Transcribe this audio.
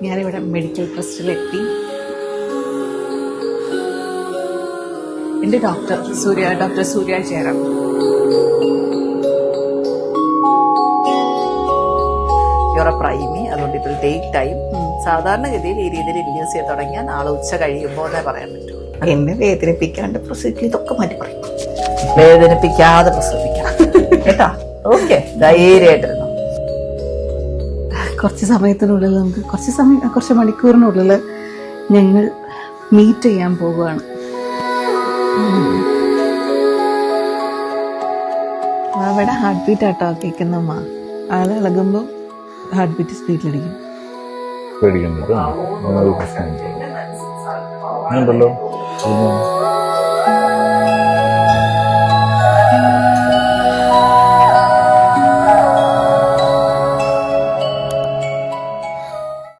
ഞാനിവിടെ മെഡിക്കൽ ട്രസ്റ്റിലെത്തി. എൻ്റെ ഡോക്ടർ സൂര്യ ചേരാം. യുവർ പ്രൈമി, അതുകൊണ്ട് ഇറ്റ് വിൽ ടേക്ക് ടൈം. സാധാരണഗതിയിൽ ഈ രീതിയിൽ ഇൻഡ്യൂസ് ചെയ്ത് തുടങ്ങിയാൽ നാളെ ഉച്ച കഴിയുമ്പോൾ എന്നേ പറയാൻ പറ്റുള്ളൂ. എന്നെ വേദനിപ്പിക്കാണ്ട് പ്രസവിക്കില്ല, ഇതൊക്കെ മാറ്റി പറയും. വേദനിപ്പിക്കാതെ പ്രസവിക്കണം കേട്ടോ. ഓക്കെ, ധൈര്യമായിട്ടിരുന്നു. കുറച്ച് സമയത്തിനുള്ളിൽ നമുക്ക് കുറച്ച് മണിക്കൂറിനുള്ളിൽ ഞങ്ങൾ മീറ്റ് ചെയ്യാൻ പോവുകയാണ്. അവിടെ ഹാർട്ട് ബീറ്റ് ആട്ടോ കേൾക്കുന്നമ്മ. ആള് ഇളകുമ്പോൾ ഹാർട്ട് ബീറ്റ് സ്പീഡിലടിക്കും. പേടിക്കണ്ടല്ലോ.